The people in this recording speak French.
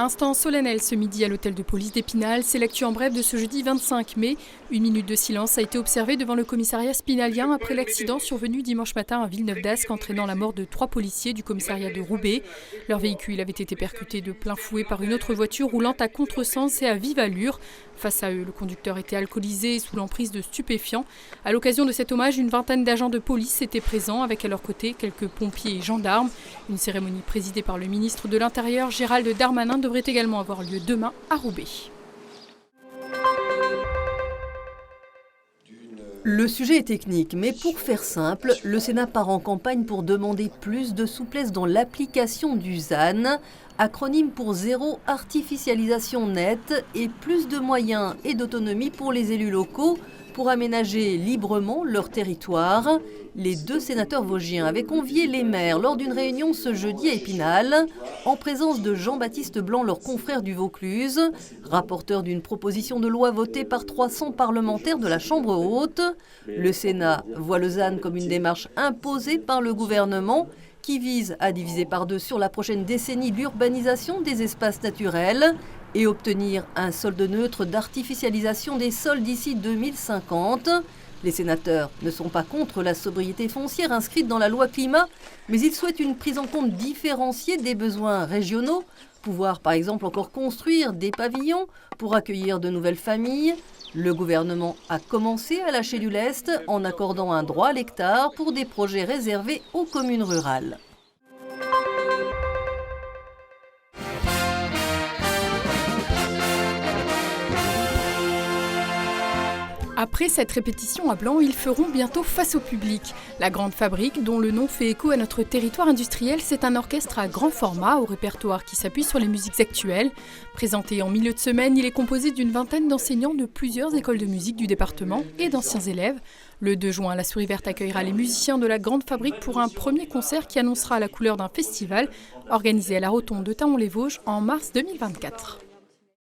Instant solennel ce midi à l'hôtel de police d'Épinal. C'est l'actu en bref de ce jeudi 25 mai. Une minute de silence a été observée devant le commissariat spinalien après l'accident survenu dimanche matin à Villeneuve-d'Ascq entraînant la mort de 3 policiers du commissariat de Roubaix. Leur véhicule avait été percuté de plein fouet par une autre voiture roulant à contresens et à vive allure. Face à eux, le conducteur était alcoolisé et sous l'emprise de stupéfiants. À l'occasion de cet hommage, une vingtaine d'agents de police étaient présents avec à leur côté quelques pompiers et gendarmes. Une cérémonie présidée par le ministre de l'Intérieur, Gérald Darmanin, devrait également avoir lieu demain à Roubaix. Le sujet est technique, mais pour faire simple, le Sénat part en campagne pour demander plus de souplesse dans l'application du ZAN, acronyme pour zéro artificialisation nette, et plus de moyens et d'autonomie pour les élus locaux pour aménager librement leur territoire. Les deux sénateurs vosgiens avaient convié les maires lors d'une réunion ce jeudi à Épinal, en présence de Jean-Baptiste Blanc, leur confrère du Vaucluse, rapporteur d'une proposition de loi votée par 300 parlementaires de la Chambre haute. Le Sénat voit le ZAN comme une démarche imposée par le gouvernement qui vise à diviser par deux sur la prochaine décennie l'urbanisation des espaces naturels et obtenir un solde neutre d'artificialisation des sols d'ici 2050. Les sénateurs ne sont pas contre la sobriété foncière inscrite dans la loi climat, mais ils souhaitent une prise en compte différenciée des besoins régionaux, pouvoir par exemple encore construire des pavillons pour accueillir de nouvelles familles. Le gouvernement a commencé à lâcher du lest en accordant un droit à l'hectare pour des projets réservés aux communes rurales. Après cette répétition à blanc, ils feront bientôt face au public. La Grande Fabrique, dont le nom fait écho à notre territoire industriel, c'est un orchestre à grand format au répertoire qui s'appuie sur les musiques actuelles. Présenté en milieu de semaine, il est composé d'une vingtaine d'enseignants de plusieurs écoles de musique du département et d'anciens élèves. Le 2 juin, la Souris Verte accueillera les musiciens de la Grande Fabrique pour un premier concert qui annoncera la couleur d'un festival organisé à la Rotonde de Thaon-les-Vosges en mars 2024.